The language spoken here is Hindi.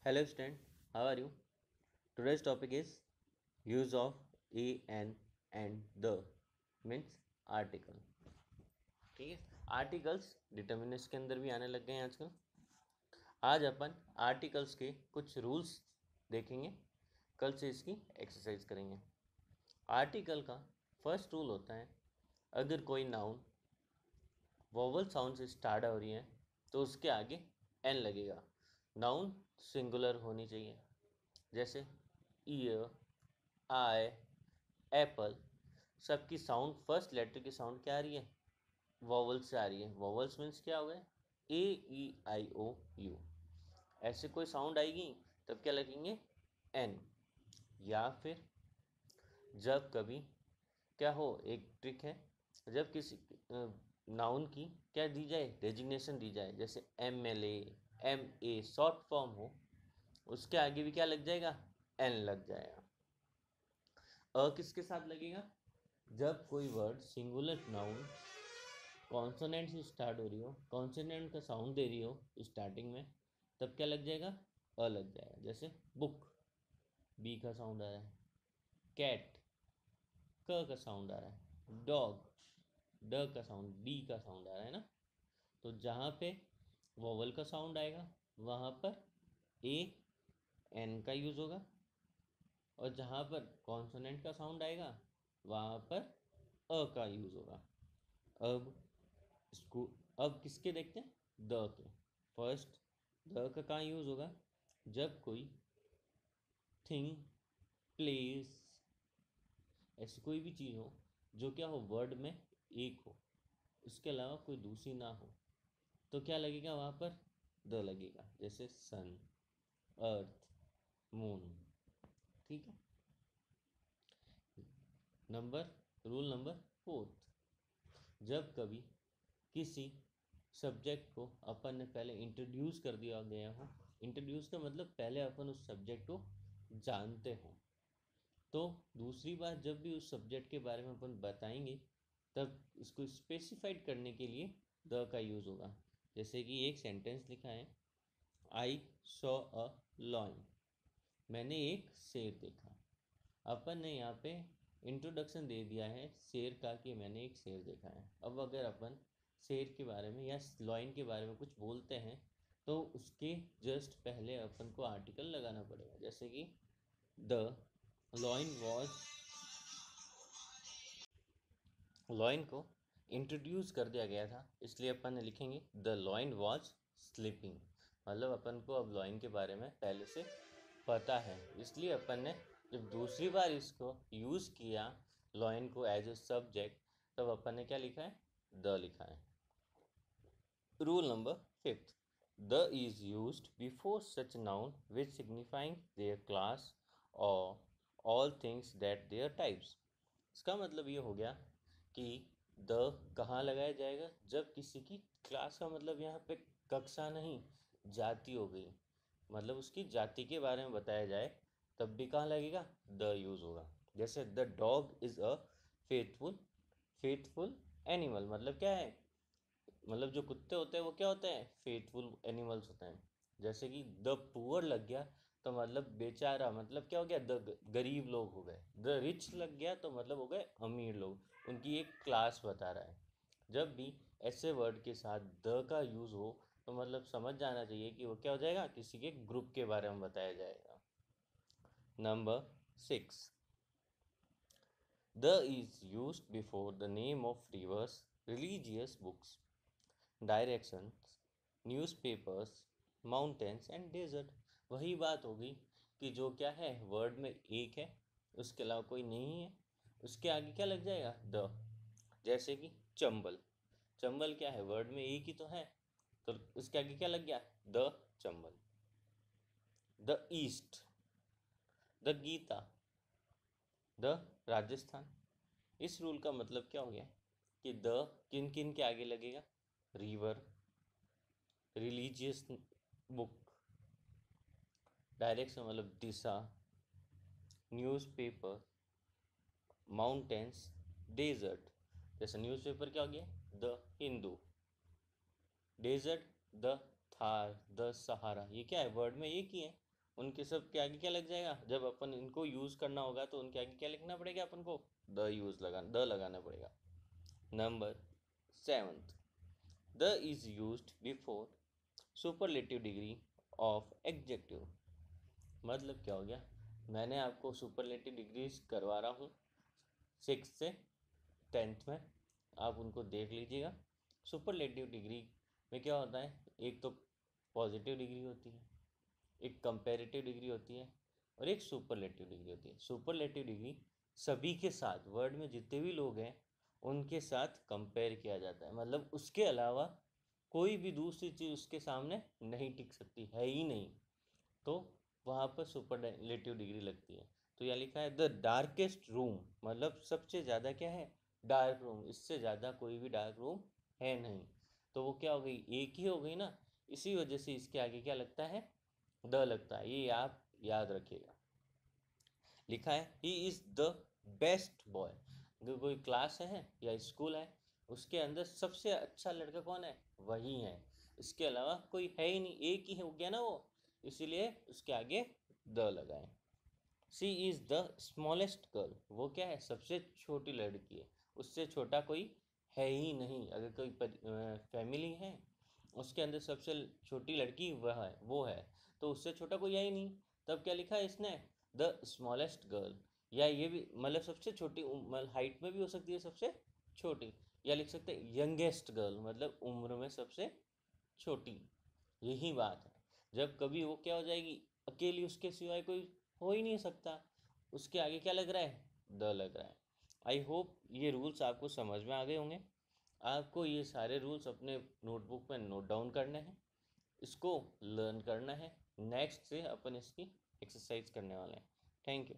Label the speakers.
Speaker 1: Hello student, how are you? Today's topic is use of a and the means article. ठीक है, आर्टिकल्स डिटर्मिनर्स के अंदर भी आने लग गए हैं आजकल। आज अपन आर्टिकल्स के कुछ रूल्स देखेंगे, कल से इसकी एक्सरसाइज करेंगे। आर्टिकल का फर्स्ट रूल होता है, अगर कोई नाउन वोवल साउंड से स्टार्ट हो रही है तो उसके आगे एन लगेगा। नाउन सिंगुलर होनी चाहिए, जैसे ईयर, आई, एप्पल, सबकी साउंड फर्स्ट लेटर की साउंड क्या आ रही है? वॉवल से आ रही है। वॉवल्स मीन्स क्या हो गए? ए, ई, आई, ओ, यू। ऐसे कोई साउंड आएगी तब क्या लगेंगे? एन। या फिर जब कभी क्या हो, एक ट्रिक है, जब किसी नाउन की क्या दी जाए, डेजिग्नेशन दी जाए, जैसे M L M A short form हो, उसके आगे भी क्या लग जाएगा? एन लग जाएगा। किसके साथ लगेगा? जब कोई वर्ड सिंगुलर नाउन कॉन्सोनेंट से स्टार्ट हो रही हो, कॉन्सोनेंट का साउंड दे रही हो स्टार्टिंग में, तब क्या लग जाएगा? अ लग जाएगा। जैसे बुक, बी का साउंड आ रहा है। कैट, क का साउंड आ रहा है। डॉग, ड का साउंड, डी का साउंड आ रहा है ना। तो जहाँ पे वोवल का साउंड आएगा वहाँ पर ए एन का यूज़ होगा, और जहाँ पर कॉन्सोनेंट का साउंड आएगा वहाँ पर अ का यूज़ होगा। अब इसको अब किसके देखते हैं? द के। फर्स्ट द का कहाँ यूज़ होगा? जब कोई थिंग, प्लेस, ऐसी कोई भी चीज़ हो जो क्या हो, वर्ड में एक हो, उसके अलावा कोई दूसरी ना हो, तो क्या लगेगा वहाँ पर? द लगेगा। जैसे सन, अर्थ, मून। ठीक है। रूल नंबर फोर्थ, जब कभी किसी सब्जेक्ट को अपन ने पहले इंट्रोड्यूस कर दिया गया हो, इंट्रोड्यूस का मतलब पहले अपन उस सब्जेक्ट को जानते हो, तो दूसरी बार जब भी उस सब्जेक्ट के बारे में अपन बताएंगे तब इसको स्पेसिफाइड करने के लिए द का यूज़ होगा। जैसे कि एक सेंटेंस लिखा है, आई सॉ अ लॉयन, मैंने एक शेर देखा। अपन ने यहाँ पे इंट्रोडक्शन दे दिया है शेर का कि मैंने एक शेर देखा है। अब अगर अपन शेर के बारे में या लॉइन के बारे में कुछ बोलते हैं तो उसके जस्ट पहले अपन को आर्टिकल लगाना पड़ेगा। जैसे कि द लॉइन वॉज, लॉइन को इंट्रोड्यूस कर दिया गया था इसलिए अपन ने लिखेंगे द लॉइन वॉज स्लीपिंग। मतलब अपन को अब लॉइन के बारे में पहले से पता है, इसलिए अपन ने जब दूसरी बार इसको यूज़ किया लॉइन को एज ए सब्जेक्ट, तब अपन ने क्या लिखा है? द लिखा है। Rule number fifth, the is used before such noun which signifying their class और all things that their types. इसका मतलब ये हो गया कि द कहाँ लगाया जाएगा? जब किसी की क्लास का मतलब यहाँ पे कक्षा नहीं, जाति हो गई, मतलब उसकी जाति के बारे में बताया जाए तब भी कहाँ लगेगा? द यूज़ होगा। जैसे the dog is a faithful faithful animal, मतलब क्या है? मतलब जो कुत्ते होते हैं वो क्या होते हैं? फेथफुल एनिमल्स होते हैं। जैसे कि द पुअर लग गया तो मतलब बेचारा, मतलब क्या हो गया? द गरीब लोग हो गए। द रिच लग गया तो मतलब हो गए अमीर लोग, उनकी एक क्लास बता रहा है। जब भी ऐसे वर्ड के साथ द का यूज़ हो तो मतलब समझ जाना चाहिए कि वो क्या हो जाएगा? किसी के ग्रुप के बारे में बताया जाएगा। Number 6, the is used before the name of rivers, religious books, directions, newspapers, mountains and desert. वही बात होगी कि जो क्या है, वर्ड में एक है, उसके अलावा कोई नहीं है, उसके आगे क्या लग जाएगा? द। जैसे कि चंबल, चंबल क्या है? वर्ड में एक ही तो है, तो उसके आगे क्या लग गया? The Chambal. The east, the Gita, the Rajasthan. इस रूल का मतलब क्या हो गया कि द किन किन के आगे लगेगा? रिवर, रिलीजियस बुक, डायरेक्शन मतलब दिशा, न्यूज़पेपर, माउंटेन्स, डेजर्ट। जैसे न्यूज़पेपर क्या हो गया? The Hindu, desert the Thar, the Sahara. ये क्या है? वर्ड में एक ही है, उनके सब के आगे क्या लग जाएगा, जब अपन इनको यूज़ करना होगा तो उनके आगे क्या लिखना पड़ेगा अपन को, द लगाना पड़ेगा। Number 7, the is used before superlative degree of adjective. मतलब क्या हो गया, मैंने आपको सुपरलेटिव डिग्रीज करवा रहा हूँ 6 से 10th में, आप उनको देख लीजिएगा। सुपरलेटिव डिग्री में क्या होता है, एक तो पॉजिटिव डिग्री होती है, एक कंपैरेटिव डिग्री होती है, और एक सुपरलेटिव डिग्री होती है। सुपरलेटिव डिग्री सभी के साथ, वर्ड में जितने भी लोग हैं उनके साथ कंपेयर किया जाता है, मतलब उसके अलावा कोई भी दूसरी चीज़ उसके सामने नहीं टिक सकती, है ही नहीं, तो वहाँ पर सुपरलेटिव डिग्री लगती है। तो यहाँ लिखा है द डार्केस्ट रूम, मतलब सबसे ज़्यादा क्या है, डार्क रूम, इससे ज़्यादा कोई भी डार्क रूम है नहीं, तो वो क्या हो गई, एक ही हो गई ना, इसी वजह से इसके आगे क्या लगता है, द लगता है, ये आप याद रखिएगा। लिखा है he is the best boy, अगर कोई क्लास है या स्कूल है उसके अंदर सबसे अच्छा लड़का कौन है, वही है, इसके अलावा कोई है ही नहीं, एक ही हो गया ना वो, इसीलिए उसके आगे द लगाए। सी इज़ द स्मॉलेस्ट गर्ल, वो क्या है, सबसे छोटी लड़की है, उससे छोटा कोई है ही नहीं, अगर कोई फैमिली है उसके अंदर सबसे छोटी लड़की वह है, वो है, तो उससे छोटा कोई है ही नहीं, तब क्या लिखा है इसने, द स्मॉलेस्ट गर्ल, या ये भी मतलब सबसे छोटी, मतलब हाइट में भी हो सकती है सबसे छोटी, या लिख सकते हैं यंगेस्ट गर्ल, मतलब उम्र में सबसे छोटी, यही बात है। जब कभी वो क्या हो जाएगी, अकेली, उसके सिवाय कोई हो ही नहीं सकता, उसके आगे क्या लग रहा है, द लग रहा है। आई होप ये रूल्स आपको समझ में आ गए होंगे। आपको ये सारे रूल्स अपने नोटबुक में नोट डाउन करने हैं, इसको लर्न करना है, नेक्स्ट से अपन इसकी एक्सरसाइज करने वाले हैं। Thank you.